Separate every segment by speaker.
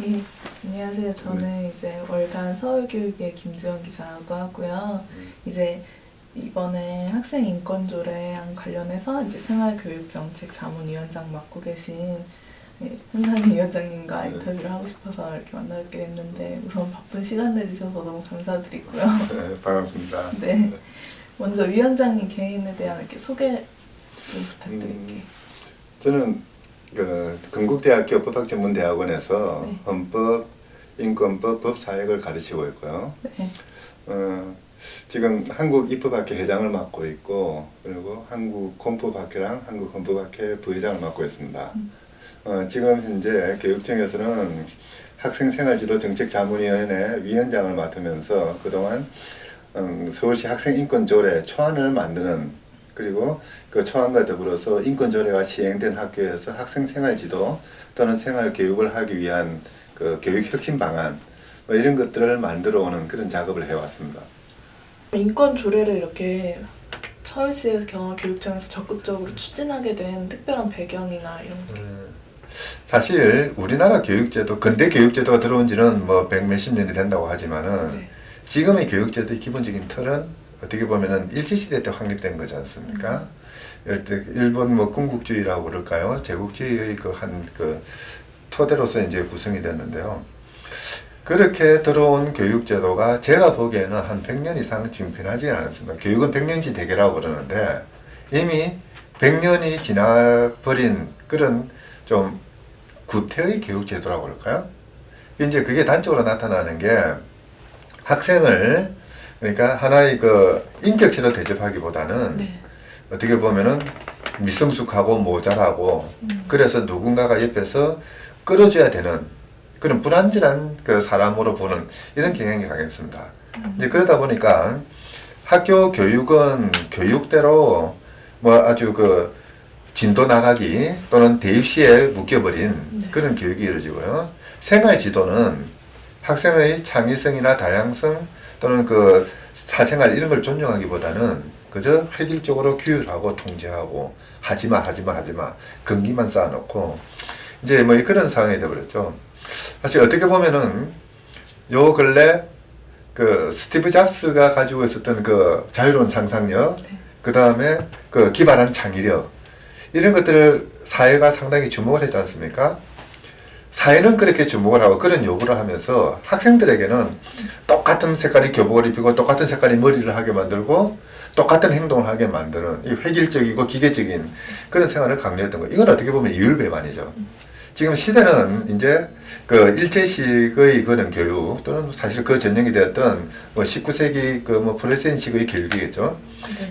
Speaker 1: 예, 안녕하세요. 저는 이제 월간 서울교육의 김주영 기자라고 하고요. 이제 이번에 학생 인권 조례안 관련해서 이제 생활교육정책 자문위원장 맡고 계신 현상희 위원장님과 인터뷰를 하고 싶어서 이렇게 만나뵙게 됐는데 우선 바쁜 시간 내주셔서 너무 감사드리고요.
Speaker 2: 네, 반갑습니다.
Speaker 1: 네, 먼저 위원장님 개인에 대한 이렇게 소개 좀 부탁드릴게요.
Speaker 2: 저는 그 건국대학교 법학전문대학원에서
Speaker 1: 네.
Speaker 2: 헌법, 인권법, 법사학을 가르치고 있고요.
Speaker 1: 네,
Speaker 2: 지금 한국입법학회 회장을 맡고 있고 그리고 한국공법학회랑 한국헌법학회 부회장을 맡고 있습니다. 지금 현재 교육청에서는 학생생활지도정책자문위원회 위원장을 맡으면서 그동안 서울시 학생인권조례 초안을 만드는 그리고 그 초안과 더불어서 인권조례가 시행된 학교에서 학생생활지도 또는 생활교육을 하기 위한 그 교육혁신 방안 뭐 이런 것들을 만들어 오는 그런 작업을 해왔습니다.
Speaker 1: 인권 조례를 이렇게 서울시에서 경화교육청에서 적극적으로 추진하게 된 특별한 배경이나 이런 게
Speaker 2: 사실 우리나라 교육제도, 근대 교육제도가 들어온 지는 뭐 백몇십 년이 된다고 하지만은
Speaker 1: 네.
Speaker 2: 지금의 교육제도의 기본적인 틀은 어떻게 보면은 일제시대 때 확립된 거지 않습니까? 일본 뭐 군국주의라고 그럴까요? 제국주의의 그 토대로서 이제 구성이 됐는데요. 그렇게 들어온 교육제도가 제가 보기에는 한 100년 이상 지금 변하지 않았습니다. 교육은 100년지 대계라고 그러는데 이미 100년이 지나버린 그런 좀 구태의 교육제도라고 그럴까요? 이제 그게 단적으로 나타나는 게 학생을 그러니까 하나의 그 인격체로 대접하기보다는
Speaker 1: 네.
Speaker 2: 어떻게 보면은 미성숙하고 모자라고 그래서 누군가가 옆에서 끌어줘야 되는 그런 불안전한 그 사람으로 보는 이런 경향이 강했습니다. 이제 그러다 보니까 학교 교육은 교육대로 뭐 아주 그 진도 나가기 또는 대입시에 묶여버린 그런 교육이 이루어지고요. 생활 지도는 학생의 창의성이나 다양성 또는 그 사생활 이런 걸 존중하기보다는 그저 획일적으로 규율하고 통제하고 하지마 금기만 쌓아놓고 이제 뭐 그런 상황이 되어버렸죠. 사실 어떻게 보면은 요 근래 그 스티브 잡스가 가지고 있었던 그 자유로운 상상력 그 다음에 그 기발한 창의력 이런 것들을 사회가 상당히 주목을 했지 않습니까? 사회는 그렇게 주목을 하고 그런 요구를 하면서 학생들에게는 똑같은 색깔의 교복을 입히고 똑같은 색깔의 머리를 하게 만들고 똑같은 행동을 하게 만드는 이 획일적이고 기계적인 그런 생활을 강요했던 거. 이건 어떻게 보면 이율배반이죠. 지금 시대는 이제 그 일제식의 그런 교육 또는 사실 그 전형이 되었던 뭐 19세기 그 뭐 프로레센식의 교육이겠죠.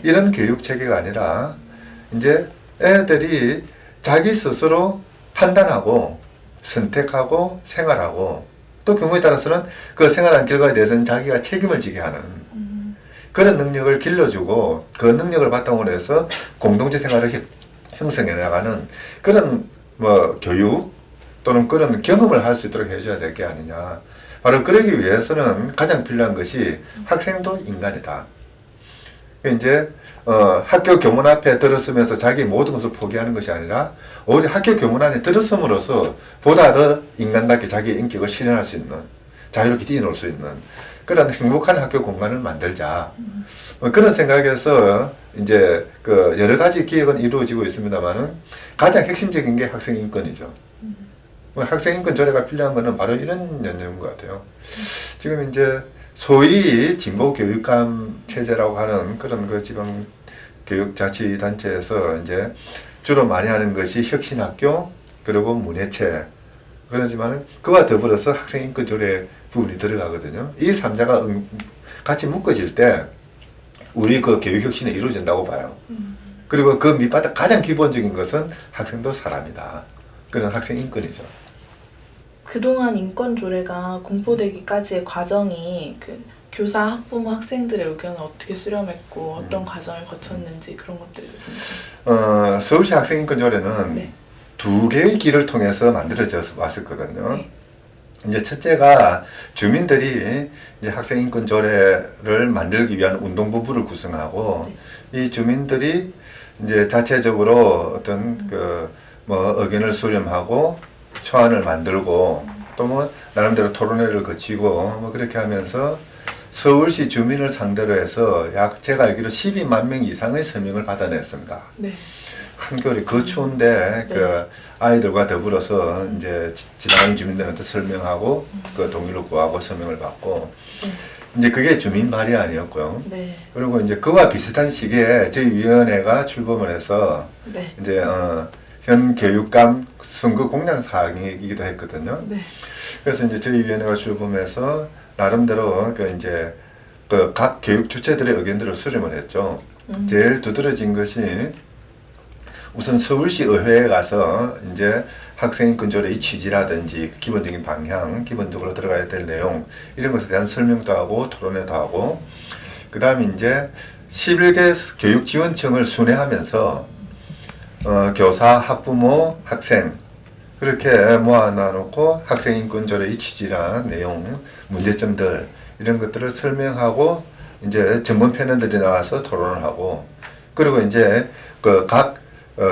Speaker 2: 이런 교육 체계가 아니라 이제 애들이 자기 스스로 판단하고 선택하고 생활하고 또 경우에 따라서는 그 생활한 결과에 대해서는 자기가 책임을 지게 하는 그런 능력을 길러주고 그 능력을 바탕으로 해서 공동체 생활을 형성해 나가는 그런 뭐 교육 또는 그런 경험을 할 수 있도록 해줘야 될 게 아니냐. 바로 그러기 위해서는 가장 필요한 것이 학생도 인간이다. 이제 학교 교문 앞에 들었으면서 자기 모든 것을 포기하는 것이 아니라 오히려 학교 교문 안에 들었음으로써 보다 더 인간답게 자기의 인격을 실현할 수 있는 자유롭게 뛰어놀 수 있는 그런 행복한 학교 공간을 만들자. 그런 생각에서 이제 그 여러 가지 기획은 이루어지고 있습니다만은 가장 핵심적인 게 학생 인권이죠. 학생 인권 조례가 필요한 것은 바로 이런 연유인 것 같아요. 지금 이제 소위 진보 교육감 체제라고 하는 그런 그 지방 교육자치단체에서 이제 주로 많이 하는 것이 혁신학교 그리고 문예체 그러지만 그와 더불어서 학생인권조례 부분이 들어가거든요. 이 3자가 같이 묶어질 때 우리 그 교육혁신이 이루어진다고 봐요. 그리고 그 밑바닥 가장 기본적인 것은 학생도 사람이다. 그런 학생인권이죠.
Speaker 1: 그동안 인권 조례가 공포되기까지의 과정이 그 교사, 학부모, 학생들의 의견을 어떻게 수렴했고 어떤 과정을 거쳤는지 그런 것들도 궁금해요.
Speaker 2: 서울시 학생인권조례는
Speaker 1: 네.
Speaker 2: 두 개의 길을 통해서 만들어져 왔었거든요.
Speaker 1: 네.
Speaker 2: 이제 첫째가 주민들이 이제 학생인권조례를 만들기 위한 운동본부를 구성하고 이 주민들이 이제 자체적으로 어떤 그 뭐 의견을 수렴하고 초안을 만들고 또 뭐 나름대로 토론회를 거치고 뭐 그렇게 하면서 서울시 주민을 상대로 해서 약 제가 알기로 12만 명 이상의 서명을 받아냈습니다.
Speaker 1: 네.
Speaker 2: 한겨울에 그 추운데
Speaker 1: 네.
Speaker 2: 그 아이들과 더불어서 이제 지나가는 주민들한테 설명하고 그 동의를 구하고 서명을 받고
Speaker 1: 네.
Speaker 2: 이제 그게 주민 발의안이었고요.
Speaker 1: 네.
Speaker 2: 그리고 이제 그와 비슷한 시기에 저희 위원회가 출범을 해서
Speaker 1: 네.
Speaker 2: 이제 현 교육감 선거 공약 사항이기도 했거든요.
Speaker 1: 네.
Speaker 2: 그래서 이제 저희 위원회가 출범해서 나름대로 그 이제 그 각 교육 주체들의 의견들을 수렴을 했죠. 제일 두드러진 것이 우선 서울시 의회에 가서 이제 학생인권 조례의 취지라든지 기본적인 방향, 기본적으로 들어가야 될 내용 이런 것에 대한 설명도 하고 토론회도 하고 그 다음에 이제 11개 교육지원청을 순회하면서 교사, 학부모, 학생 그렇게 모아놔놓고 학생인권 조례의 취지란 내용, 문제점들 이런 것들을 설명하고 이제 전문 패널들이 나와서 토론을 하고 그리고 이제 그 각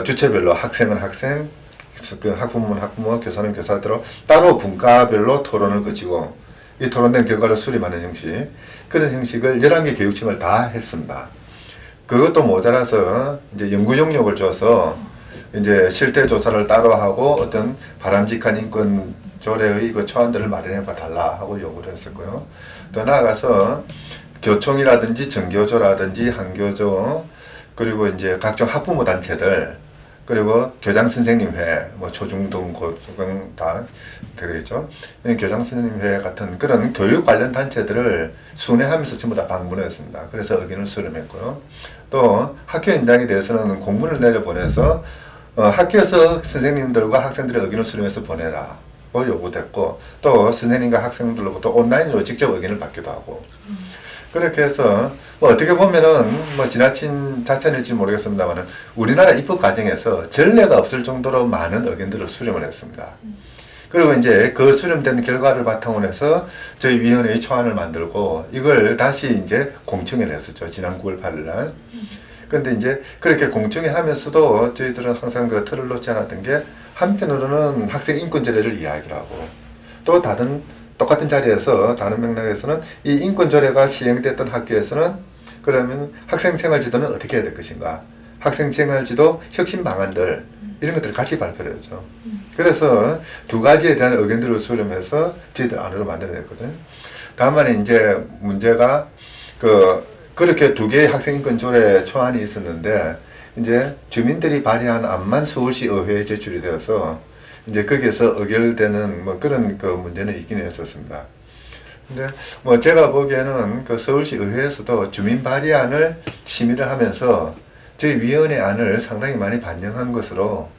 Speaker 2: 주체별로 학생은 학생, 그 학부모는 학부모, 교사는 교사대로 따로 분과별로 토론을 거치고 이 토론된 결과를 수렴하는 형식 그런 형식을 11개 교육청을 다 했습니다. 그것도 모자라서 이제 연구 용역을 줘서 이제 실태 조사를 따로 하고 어떤 바람직한 인권 조례의 그 초안들을 마련해 봐 달라 하고 요구를 했었고요. 더 나아가서 교총이라든지 전교조라든지 한교조 그리고 이제 각종 학부모 단체들 그리고 교장 선생님회 뭐 초중등 고등 다 되겠죠. 교장 선생님회 같은 그런 교육 관련 단체들을 순회하면서 전부 다 방문했습니다. 그래서 의견을 수렴했고요. 또 학교 인장에 대해서는 공문을 내려보내서 학교에서 선생님들과 학생들의 의견을 수렴해서 보내라 고 요구됐고 또 선생님과 학생들로부터 온라인으로 직접 의견을 받기도 하고 그렇게 해서 뭐 어떻게 보면은 뭐 지나친 자찬일지 모르겠습니다만은 우리나라 입법 과정에서 전례가 없을 정도로 많은 의견들을 수렴을 했습니다. 그리고 이제 그 수렴된 결과를 바탕으로 해서 저희 위원회의 초안을 만들고 이걸 다시 이제 공청회 냈었죠. 지난 9월 8일 날. 근데 이제 그렇게 공청회 하면서도 저희들은 항상 그 틀을 놓지 않았던 게 한편으로는 학생 인권조례를 이야기를 하고 또 다른 똑같은 자리에서 다른 맥락에서는 이 인권조례가 시행됐던 학교에서는 그러면 학생생활지도는 어떻게 해야 될 것인가 학생생활지도 혁신 방안들 이런 것들을 같이 발표를 했죠. 그래서 두 가지에 대한 의견들을 수렴해서 저희들 안으로 만들어냈거든요. 다만에 이제 문제가 그렇게 두 개의 학생인권조례 초안이 있었는데 이제 주민들이 발의한 안만 서울시 의회에 제출이 되어서 이제 거기에서 의결되는 뭐 그런 그 문제는 있긴 했었습니다. 근데 뭐 제가 보기에는 그 서울시 의회에서도 주민 발의안을 심의를 하면서 저희 위원회 안을 상당히 많이 반영한 것으로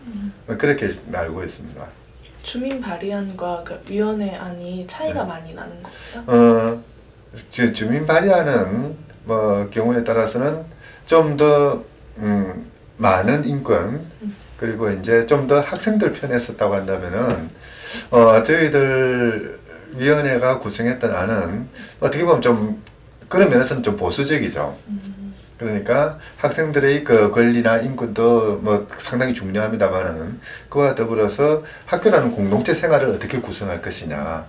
Speaker 2: 그렇게 알고 있습니다.
Speaker 1: 주민 발의안과 그 위원회 안이 차이가 많이 나는 겁니다.
Speaker 2: 주민 발의안은 뭐 경우에 따라서는 좀 더 많은 인권 그리고 이제 좀 더 학생들 편에 섰다고 한다면은 저희들 위원회가 구성했던 안은 어떻게 보면 좀 그런 면에서는 좀 보수적이죠. 그러니까 학생들의 그 권리나 인권도 뭐 상당히 중요합니다만은 그와 더불어서 학교라는 공동체 생활을 어떻게 구성할 것이냐.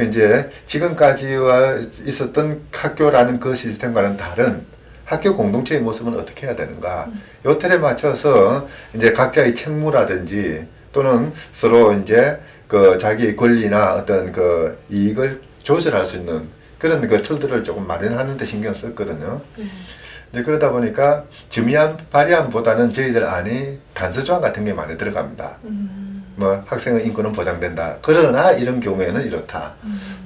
Speaker 2: 이제 지금까지와 있었던 학교라는 그 시스템과는 다른 학교 공동체의 모습은 어떻게 해야 되는가. 요 틀에 맞춰서 이제 각자의 책무라든지 또는 서로 이제 그 자기의 권리나 어떤 그 이익을 조절할 수 있는 그런 그 틀들을 조금 마련하는 데 신경 썼거든요. 이제 그러다 보니까 주민 발의안보다는 저희들 안이 간서 조항 같은 게 많이 들어갑니다. 뭐 학생의 인권은 보장된다. 그러나 이런 경우에는 이렇다.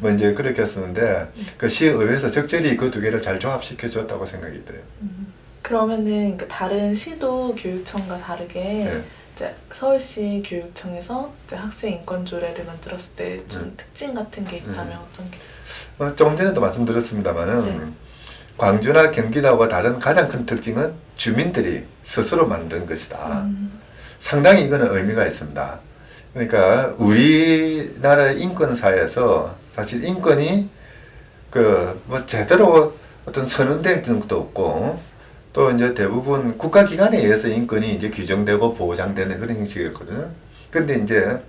Speaker 2: 뭐 이제 그렇게 했었는데 그 시의회에서 적절히 그 두 개를 잘 조합시켜 줬다고 생각이 들어요.
Speaker 1: 그러면은 그 다른 시도 교육청과 다르게
Speaker 2: 네.
Speaker 1: 이제 서울시 교육청에서 이제 학생 인권 조례를 만들었을 때 좀 특징 같은 게 있다면 어떤 게 있어요?
Speaker 2: 조금 전에도 말씀드렸습니다만은
Speaker 1: 네.
Speaker 2: 광주나 경기도하고 다른 가장 큰 특징은 주민들이 스스로 만든 것이다. 상당히 이거는 의미가 있습니다. 그러니까 우리나라 인권사에서 사실 인권이 그 뭐 제대로 어떤 선언된 것도 없고 또 이제 대부분 국가기관에 의해서 인권이 이제 규정되고 보장되는 그런 형식이었거든요. 근데 이제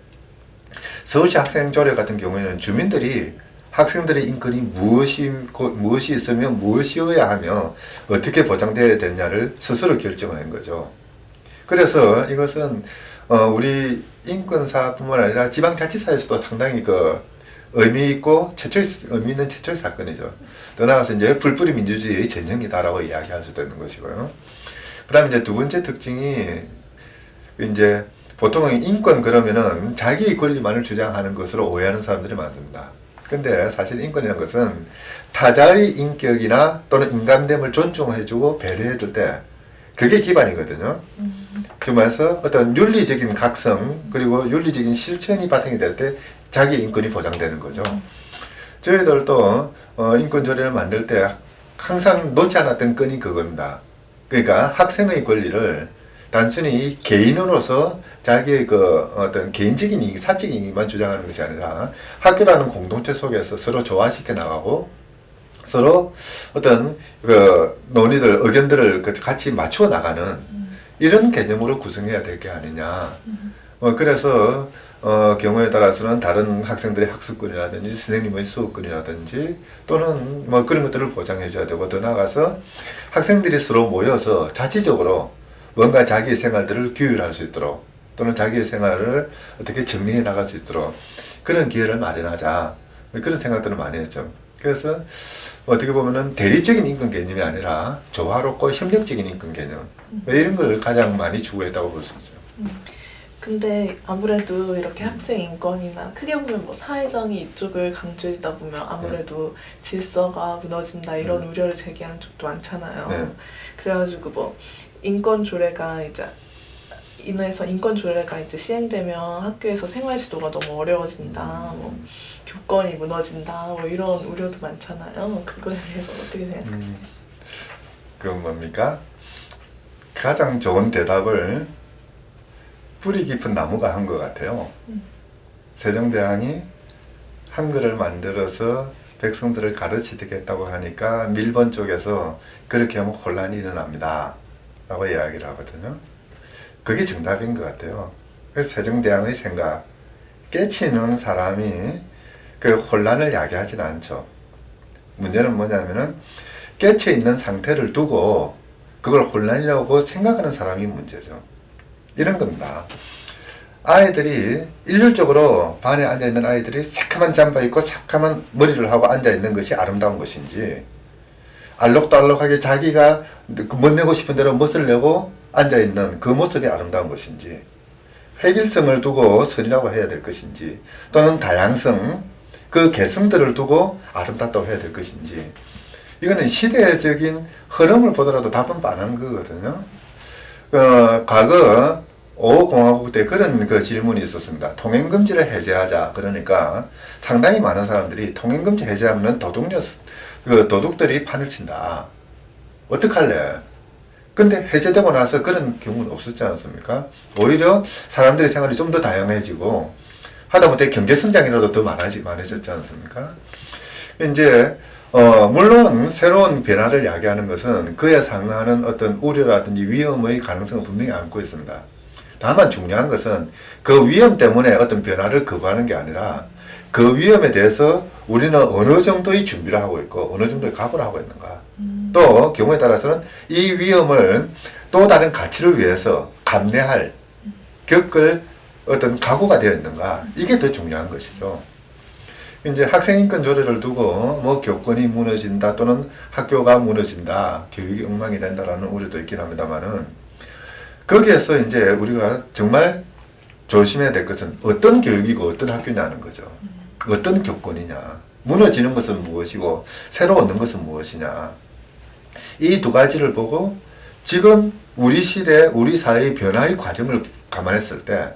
Speaker 2: 서울시 학생조례 같은 경우에는 주민들이 학생들의 인권이 무엇이 있으면 무엇이어야 하며 어떻게 보장되어야 되느냐를 스스로 결정하는 거죠. 그래서 이것은 우리 인권사뿐만 아니라 지방자치사에서도 상당히 의미 있고 의미 있는 최초의 사건이죠. 더 나아가서 이제 풀뿌리 민주주의의 전형이다라고 이야기할 수도 있는 것이고요. 그다음에 이제 두 번째 특징이 이제 보통은 인권 그러면은 자기의 권리만을 주장하는 것으로 오해하는 사람들이 많습니다. 근데 사실 인권이라는 것은 타자의 인격이나 또는 인간됨을 존중해주고 배려해줄 때 그게 기반이거든요. 좀 말해서 어떤 윤리적인 각성 그리고 윤리적인 실천이 바탕이 될 때 자기 인권이 보장되는 거죠. 저희들도 인권조례를 만들 때 항상 놓지 않았던 건이 그겁니다. 그러니까 학생의 권리를 단순히 개인으로서 자기의 어떤 개인적인 이익, 사적인 이익만 주장하는 것이 아니라 학교라는 공동체 속에서 서로 조화시켜 나가고 서로 어떤 논의들, 의견들을 같이 맞추어 나가는 이런 개념으로 구성해야 될 게 아니냐. 그래서 경우에 따라서는 다른 학생들의 학습권이라든지 선생님의 수업권이라든지 또는 뭐 그런 것들을 보장해 줘야 되고 더 나아가서 학생들이 서로 모여서 자체적으로 뭔가 자기의 생활들을 규율할 수 있도록 또는 자기의 생활을 어떻게 정리해 나갈 수 있도록 그런 기회를 마련하자 그런 생각들을 많이 했죠. 그래서 어떻게 보면은 대립적인 인권 개념이 아니라 조화롭고 협력적인 인권 개념 이런 걸 가장 많이 추구했다고 볼 수 있어요.
Speaker 1: 근데 아무래도 이렇게 학생 인권이나 크게 보면 뭐 사회정의 이쪽을 강조해주다 보면 아무래도 질서가 무너진다 이런 우려를 제기하는 쪽도 많잖아요.
Speaker 2: 네.
Speaker 1: 그래가지고 뭐 인권 조례가 이제 시행되면 학교에서 생활 지도가 너무 어려워진다, 뭐 교권이 무너진다, 뭐 이런 우려도 많잖아요. 그거에 대해서 어떻게 생각하세요?
Speaker 2: 그건 뭡니까? 가장 좋은 대답을 뿌리 깊은 나무가 한 것 같아요. 세종대왕이 한글을 만들어서 백성들을 가르치겠다고 하니까 밀번 쪽에서 그렇게 하면 혼란이 일어납니다 라고 이야기를 하거든요. 그게 정답인 것 같아요. 그래서 세종대왕의 생각, 깨치는 사람이 그 혼란을 야기하지는 않죠. 문제는 뭐냐면은 깨쳐 있는 상태를 두고 그걸 혼란이라고 생각하는 사람이 문제죠. 이런 겁니다. 아이들이 일률적으로 반에 앉아있는 아이들이 새카만 잠바 입고 새카만 머리를 하고 앉아있는 것이 아름다운 것인지 알록달록하게 자기가 멋내고 싶은 대로 멋을 내고 앉아있는 그 모습이 아름다운 것인지 획일성을 두고 선이라고 해야 될 것인지 또는 다양성 그 개성들을 두고 아름답다고 해야 될 것인지 이거는 시대적인 흐름을 보더라도 답은 뻔한 거거든요. 과거 5공화국 때 그런 질문이 있었습니다. 통행금지를 해제하자. 그러니까 상당히 많은 사람들이 통행금지 해제하면 도둑들이 판을 친다. 어떡할래? 근데 해제되고 나서 그런 경우는 없었지 않습니까? 오히려 사람들의 생활이 좀 더 다양해지고 하다못해 경제성장이라도 더 많아졌지 않습니까? 이제 물론 새로운 변화를 야기하는 것은 그에 상응하는 어떤 우려라든지 위험의 가능성을 분명히 안고 있습니다. 다만 중요한 것은 그 위험 때문에 어떤 변화를 거부하는 게 아니라 그 위험에 대해서 우리는 어느 정도의 준비를 하고 있고 어느 정도의 각오를 하고 있는가. 또 경우에 따라서는 이 위험을 또 다른 가치를 위해서 감내할 겪을 어떤 각오가 되어 있는가. 이게 더 중요한 것이죠. 이제 학생인권 조례를 두고 뭐 교권이 무너진다 또는 학교가 무너진다, 교육이 엉망이 된다라는 우려도 있긴 합니다만은 거기에서 이제 우리가 정말 조심해야 될 것은 어떤 교육이고 어떤 학교냐는 거죠. 어떤 교권이냐, 무너지는 것은 무엇이고 새로 얻는 것은 무엇이냐. 이 두 가지를 보고 지금 우리 시대, 우리 사회의 변화의 과정을 감안했을 때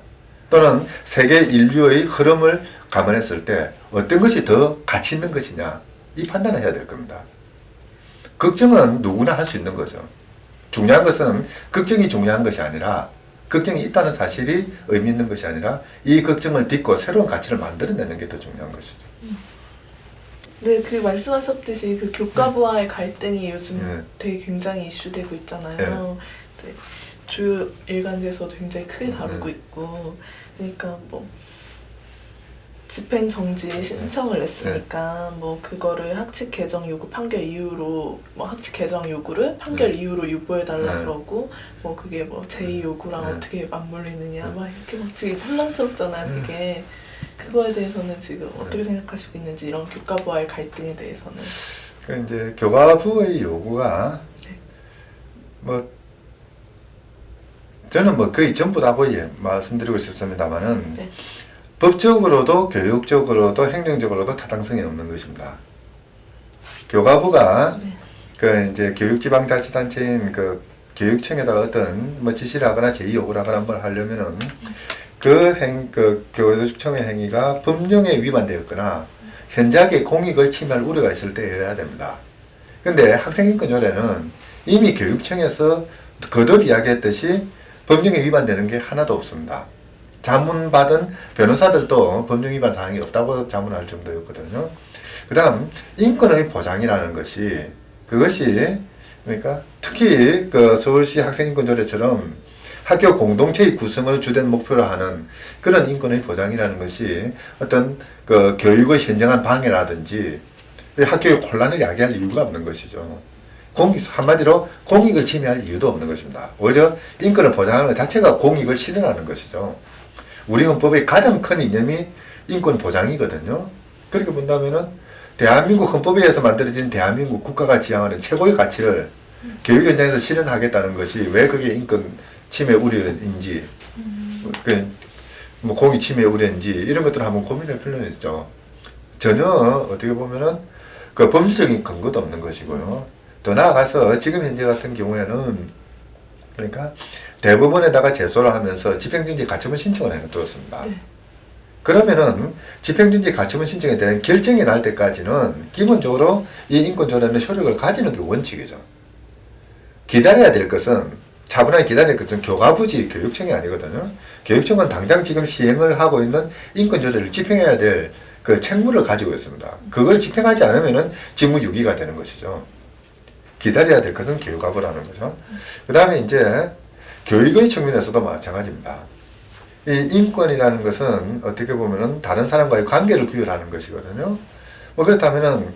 Speaker 2: 또는 세계 인류의 흐름을 감안했을 때 어떤 것이 더 가치 있는 것이냐 이 판단을 해야 될 겁니다. 걱정은 누구나 할 수 있는 거죠. 중요한 것은 걱정이 중요한 것이 아니라 걱정이 있다는 사실이 의미 있는 것이 아니라 이 걱정을 딛고 새로운 가치를 만들어내는 게 더 중요한 것이죠.
Speaker 1: 네, 그 말씀하셨듯이 그 교과부와의 갈등이 요즘 되게 굉장히 이슈되고 있잖아요. 네, 주요 일간지에서도 굉장히 크게 다루고 있고, 그러니까 뭐 집행정지 신청을 냈으니까 뭐 그거를 학칙 개정 요구 판결 이유로 뭐 학칙 개정 요구를 판결 이유로 유보해달라 그러고 뭐 그게 뭐 제2 요구랑 어떻게 맞물리느냐 막 이렇게 막 지금 혼란스럽잖아요. 그게 그거에 대해서는 지금 어떻게 생각하시고 있는지 이런 교과부와의 갈등에 대해서는
Speaker 2: 그 이제 교과부의 요구가 뭐 저는 뭐 거의 전부 다고 말씀드리고 싶습니다만은 법적으로도 교육적으로도 행정적으로도 타당성이 없는 것입니다. 교과부가 그 이제 교육지방자치단체인 그 교육청에다가 어떤 뭐 지시를 하거나 제의 요구를 하거나 뭘 하려면은 그 교육청의 행위가 법령에 위반되었거나 현장의 공익을 침해할 우려가 있을 때 해야 됩니다. 근데 학생인권조례는 이미 교육청에서 거듭 이야기했듯이 법령에 위반되는 게 하나도 없습니다. 자문받은 변호사들도 법령 위반 사항이 없다고 자문할 정도였거든요. 그 다음 인권의 보장이라는 것이 그것이 그러니까 특히 그 서울시 학생인권조례처럼 학교 공동체의 구성을 주된 목표로 하는 그런 인권의 보장이라는 것이 어떤 그 교육의 현정한 방해라든지 학교의 혼란을 야기할 이유가 없는 것이죠. 한마디로 공익을 침해할 이유도 없는 것입니다. 오히려 인권을 보장하는 것 자체가 공익을 실현하는 것이죠. 우리 헌법의 가장 큰 이념이 인권 보장이거든요. 그렇게 본다면은 대한민국 헌법에 의해서 만들어진 대한민국 국가가 지향하는 최고의 가치를 교육 현장에서 실현하겠다는 것이 왜 그게 인권 침해 우려인지, 뭐 공익 침해 우려인지 이런 것들을 한번 고민할 필요는 있죠. 전혀 어떻게 보면은 그 법률적인 근거도 없는 것이고요. 더 나아가서 지금 현재 같은 경우에는 그러니까 대법원에다가 제소를 하면서 집행정지 가처분 신청을 해놓았습니다. 그러면은 집행정지 가처분 신청에 대한 결정이 날 때까지는 기본적으로 이 인권조례는 효력을 가지는 게 원칙이죠. 기다려야 될 것은 차분하게 기다릴 것은 교과부지 교육청이 아니거든요. 교육청은 당장 지금 시행을 하고 있는 인권조례를 집행해야 될 그 책무를 가지고 있습니다. 그걸 집행하지 않으면은 직무유기가 되는 것이죠. 기다려야 될 것은 교과부라는 거죠. 그 다음에 이제 교육의 측면에서도 마찬가지입니다. 이 인권이라는 것은 어떻게 보면은 다른 사람과의 관계를 규율하는 것이거든요. 뭐 그렇다면은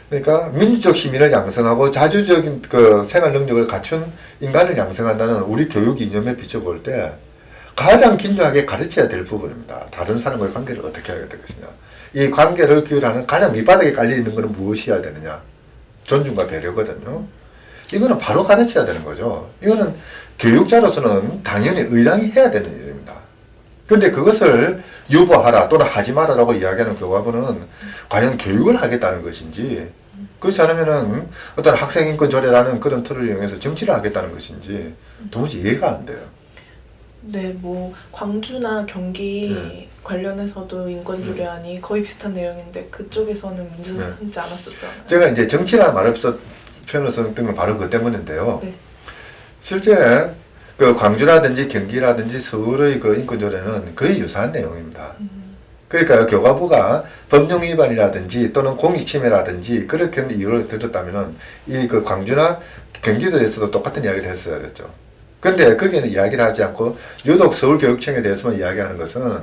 Speaker 2: 그러니까 민주적 시민을 양성하고 자주적인 그 생활 능력을 갖춘 인간을 양성한다는 우리 교육 이념에 비춰볼 때 가장 긴요하게 가르쳐야 될 부분입니다. 다른 사람과의 관계를 어떻게 하게 될 것이냐. 이 관계를 규율하는 가장 밑바닥에 깔려 있는 것은 무엇이어야 되느냐. 존중과 배려거든요. 이거는 바로 가르쳐야 되는 거죠. 이거는 교육자로서는 당연히 의당히 해야 되는 일입니다. 그런데 그것을 유보하라 또는 하지 말아라고 이야기하는 교과부는 과연 교육을 하겠다는 것인지 그렇지 않으면은 어떤 학생인권조례라는 그런 틀을 이용해서 정치를 하겠다는 것인지 도무지 이해가 안 돼요.
Speaker 1: 네, 뭐 광주나 경기 관련해서도 인권조례안이 거의 비슷한 내용인데 그쪽에서는 문제가 생기지 않았었잖아요.
Speaker 2: 제가 이제 정치라는 말을 표현을 썼던 건 바로 그 때문인데요. 실제 그 광주라든지 경기라든지 서울의 그 인권조례는 거의 유사한 내용입니다. 그러니까 교과부가 법령 위반이라든지 또는 공익침해라든지 그렇게 이유를 들었다면은 이 그 광주나 경기도에서도 똑같은 이야기를 했어야 됐죠. 근데 거기에는 이야기를 하지 않고 유독 서울교육청에 대해서만 이야기하는 것은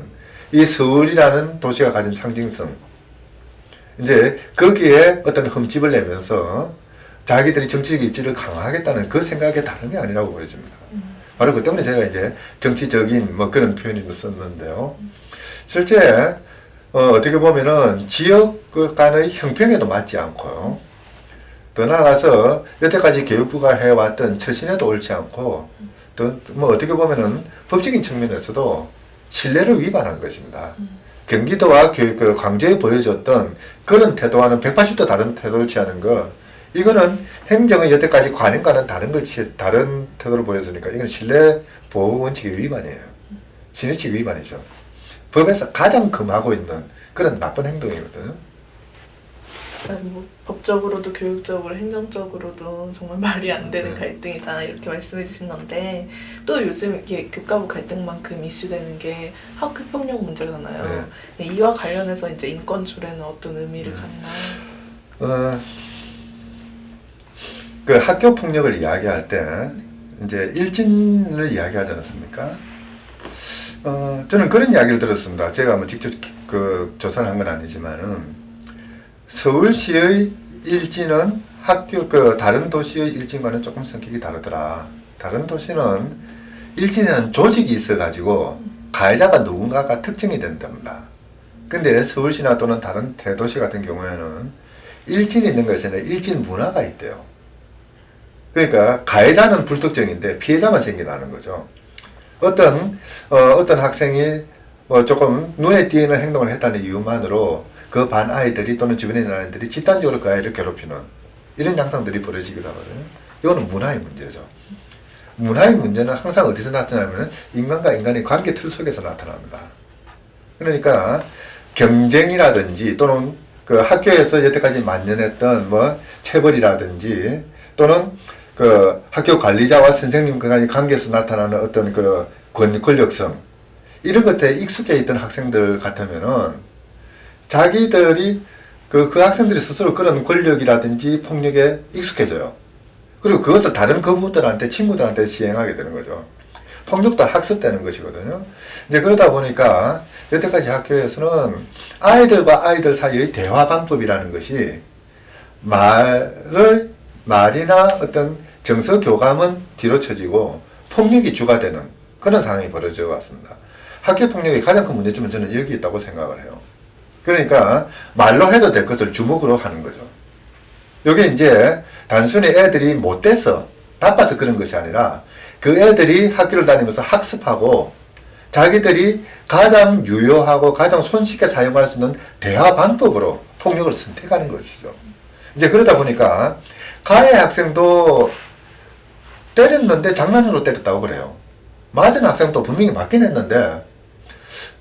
Speaker 2: 이 서울이라는 도시가 가진 상징성, 이제 거기에 어떤 흠집을 내면서 자기들이 정치적 입지를 강화하겠다는 그 생각의 다름이 아니라고 보여집니다. 바로 그 때문에 제가 이제 정치적인 뭐 그런 표현을 썼는데요. 실제 어떻게 보면은 지역 간의 형평에도 맞지 않고요. 더 나아가서 여태까지 교육부가 해왔던 처신에도 옳지 않고 또 뭐 어떻게 보면은 법적인 측면에서도 신뢰를 위반한 것입니다. 경기도와 그 광주에 보여줬던 그런 태도와는 180도 다른 태도를 취하는 것, 이거는 행정의 여태까지 관행과는 다른 태도를 보였으니까 이건 신뢰 보호 원칙의 위반이에요. 신뢰칙 위반이죠. 법에서 가장 금하고 있는 그런 나쁜 행동이거든요.
Speaker 1: 뭐 법적으로도 교육적으로 행정적으로도 정말 말이 안 되는 갈등이다 이렇게 말씀해 주신 건데 또 요즘 이게 교과부 갈등만큼 이슈되는 게 학교폭력 문제잖아요. 이와 관련해서 이제 인권조례는 어떤 의미를 갖나요?
Speaker 2: 그 학교 폭력을 이야기할 때 이제 일진을 이야기하지 않았습니까? 저는 그런 이야기를 들었습니다. 제가 뭐 직접 그 조사를 한 건 아니지만은 서울시의 일진은 학교 그 다른 도시의 일진과는 조금 성격이 다르더라. 다른 도시는 일진에는 조직이 있어가지고 가해자가 누군가가 특정이 된답니다. 근데 서울시나 또는 다른 대도시 같은 경우에는 일진이 있는 것이 아니라 일진 문화가 있대요. 그러니까 가해자는 불특정인데 피해자만 생겨나는 거죠. 어떤 학생이 조금 눈에 띄는 행동을 했다는 이유만으로 그 반 아이들이 또는 주변에 있는 아이들이 집단적으로 그 아이를 괴롭히는 이런 양상들이 벌어지기도 하거든요. 이거는 문화의 문제죠. 문화의 문제는 항상 어디서 나타나냐면 인간과 인간의 관계 틀 속에서 나타납니다. 그러니까 경쟁이라든지 또는 그 학교에서 여태까지 만연했던 뭐 체벌이라든지 또는 그 학교 관리자와 선생님 간의 관계에서 나타나는 어떤 그 권력성 이런 것에 익숙해 있던 학생들 같으면은 자기들이 그 학생들이 스스로 그런 권력이라든지 폭력에 익숙해져요. 그리고 그것을 다른 그분들한테 친구들한테 시행하게 되는 거죠. 폭력도 학습되는 것이거든요. 이제 그러다 보니까 여태까지 학교에서는 아이들과 아이들 사이의 대화 방법이라는 것이 말이나 어떤 정서 교감은 뒤로 쳐지고 폭력이 주가 되는 그런 상황이 벌어져 왔습니다. 학교 폭력의 가장 큰 문제점은 저는 여기 있다고 생각을 해요. 그러니까 말로 해도 될 것을 주먹으로 하는 거죠. 이게 이제 단순히 애들이 못돼서 나빠서 그런 것이 아니라 그 애들이 학교를 다니면서 학습하고 자기들이 가장 유효하고 가장 손쉽게 사용할 수 있는 대화 방법으로 폭력을 선택하는 것이죠. 이제 그러다 보니까 가해 학생도 때렸는데 장난으로 때렸다고 그래요. 맞은 학생도 분명히 맞긴 했는데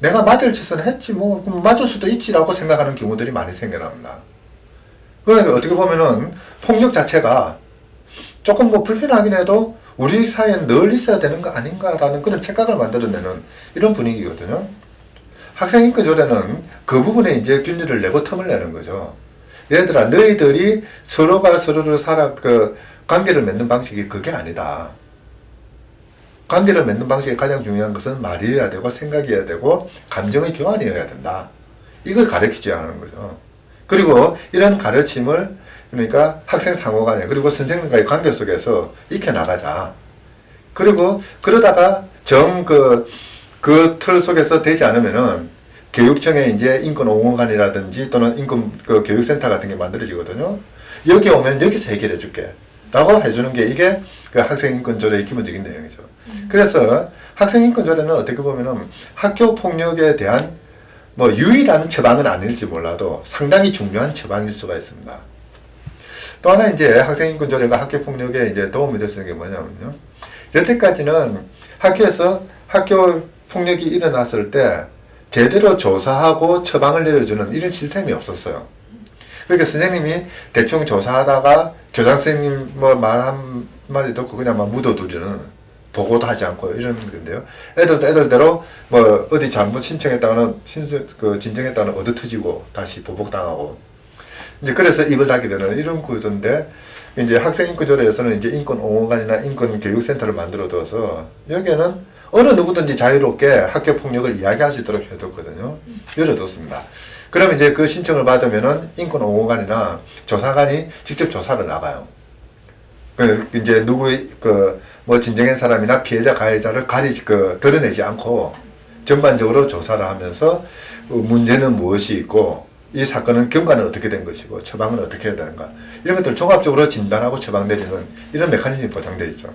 Speaker 2: 내가 맞을 짓은 했지 뭐 맞을 수도 있지라고 생각하는 경우들이 많이 생겨납니다. 그러니까 어떻게 보면은 폭력 자체가 조금 뭐 불편하긴 해도 우리 사이엔 늘 있어야 되는 거 아닌가라는 그런 착각을 만들어내는 이런 분위기거든요. 학생인권조례는 그 부분에 이제 균리를 내고 틈을 내는 거죠. 얘들아, 너희들이 서로가 서로를 관계를 맺는 방식이 그게 아니다. 관계를 맺는 방식의 가장 중요한 것은 말이어야 되고 생각이어야 되고 감정의 교환이어야 된다. 이걸 가르치지 않는 거죠. 그리고 이런 가르침을 그러니까 학생 상호 간에 그리고 선생님과의 관계 속에서 익혀나가자. 그리고 그러다가 그 틀 속에서 되지 않으면은 교육청에 이제 인권옹호관이라든지 또는 인권 교육센터 같은 게 만들어지거든요. 여기 오면 여기서 해결해 줄게. 라고 해주는 게 이게 그 학생인권조례의 기본적인 내용이죠. 그래서 학생인권조례는 어떻게 보면은 학교 폭력에 대한 뭐 유일한 처방은 아닐지 몰라도 상당히 중요한 처방일 수가 있습니다. 또 하나 이제 학생인권조례가 학교 폭력에 이제 도움이 될 수 있는 게 뭐냐면요. 여태까지는 학교에서 학교 폭력이 일어났을 때 제대로 조사하고 처방을 내려주는 이런 시스템이 없었어요. 그러니까 선생님이 대충 조사하다가 교장 선생님 뭐 말 한마디 듣고 그냥 막 묻어두리는 보고도 하지 않고 이런 건데요. 애들도 애들대로 뭐 어디 잘못 신청했다가는 진정했다가는 얻어터지고 다시 보복당하고 이제 그래서 입을 닫게 되는 이런 구조인데 이제 학생인권조례에서는 이제 인권옹호관이나 인권교육센터를 만들어둬서 여기에는 어느 누구든지 자유롭게 학교 폭력을 이야기할 수 있도록 해뒀거든요. 열어뒀습니다. 그러면 이제 그 신청을 받으면은 인권옹호관이나 조사관이 직접 조사를 나가요. 이제 누구의 뭐 진정한 사람이나 피해자 가해자를 드러내지 않고 전반적으로 조사를 하면서 문제는 무엇이 있고 이 사건은 경과는 어떻게 된 것이고 처방은 어떻게 해야 되는가 이런 것들을 종합적으로 진단하고 처방 내리는 이런 메커니즘이 보장되어 있죠.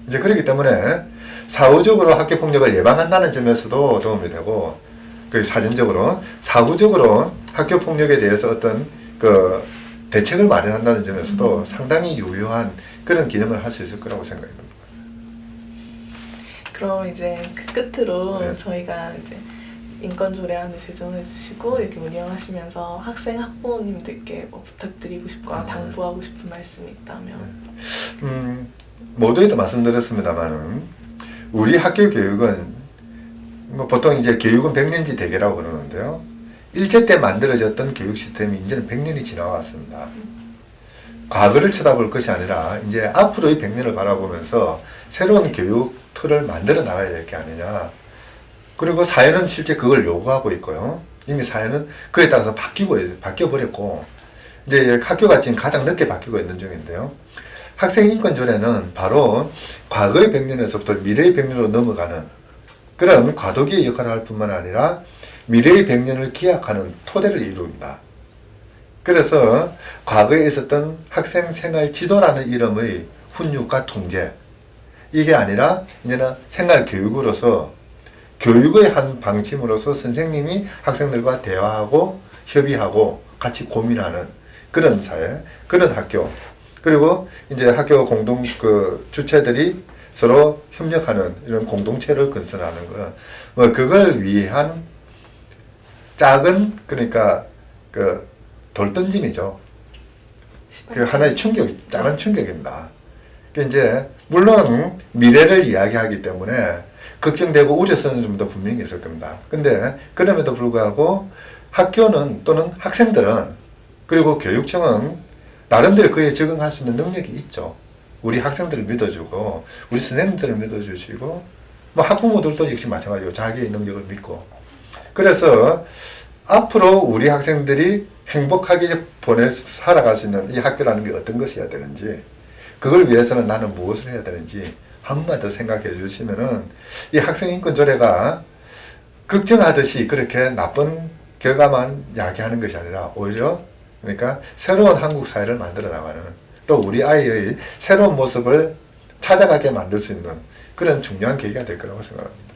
Speaker 2: 이제 그렇기 때문에 사후적으로 학교 폭력을 예방한다는 점에서도 도움이 되고 사전적으로 사후적으로 학교 폭력에 대해서 어떤 대책을 마련한다는 점에서도 상당히 유효한 그런 기능을 할 수 있을 거라고 생각합니다.
Speaker 1: 그럼 이제 그 끝으로
Speaker 2: 네.
Speaker 1: 저희가 이제 인권조례안을 제정해 주시고 이렇게 운영하시면서 학생 학부모님들께 뭐 부탁드리고 싶거나 당부하고 싶은 말씀이 있다면
Speaker 2: 모두에도 말씀드렸습니다만은 우리 학교 교육은 뭐 보통 이제 교육은 100년지 대계라고 그러는데요. 일제 때 만들어졌던 교육 시스템이 이제는 100년이 지나왔습니다. 과거를 쳐다볼 것이 아니라 이제 앞으로의 100년을 바라보면서 새로운 교육 틀을 만들어 나가야 될 게 아니냐. 그리고 사회는 실제 그걸 요구하고 있고요. 이미 사회는 그에 따라서 바뀌어 버렸고, 이제 학교가 지금 가장 늦게 바뀌고 있는 중인데요. 학생인권조례는 바로 과거의 백년에서부터 미래의 백년으로 넘어가는 그런 과도기의 역할을 할 뿐만 아니라 미래의 백년을 기약하는 토대를 이룹니다. 그래서 과거에 있었던 학생 생활 지도라는 이름의 훈육과 통제, 이게 아니라 이제는 생활 교육으로서 교육의 한 방침으로서 선생님이 학생들과 대화하고 협의하고 같이 고민하는 그런 사회, 그런 학교, 그리고 이제 학교 공동 주체들이 서로 협력하는 이런 공동체를 건설하는 거, 뭐 그걸 위한 작은, 그러니까 그 돌던짐이죠. 그 하나의 작은 충격입니다. 이제 물론 미래를 이야기하기 때문에 걱정되고 우려스러운 점도 분명히 있을 겁니다. 근데 그럼에도 불구하고 학교는 또는 학생들은 그리고 교육청은 나름대로 그에 적응할 수 있는 능력이 있죠. 우리 학생들을 믿어주고 우리 선생님들을 믿어주시고 뭐 학부모들도 역시 마찬가지고 자기의 능력을 믿고, 그래서 앞으로 우리 학생들이 행복하게 살아갈 수 있는 이 학교라는 게 어떤 것이어야 되는지, 그걸 위해서는 나는 무엇을 해야 되는지 한번 더 생각해 주시면은 이 학생인권조례가 걱정하듯이 그렇게 나쁜 결과만 야기하는 것이 아니라 오히려 그러니까 새로운 한국 사회를 만들어 나가는, 또 우리 아이의 새로운 모습을 찾아가게 만들 수 있는 그런 중요한 계기가 될 거라고 생각합니다.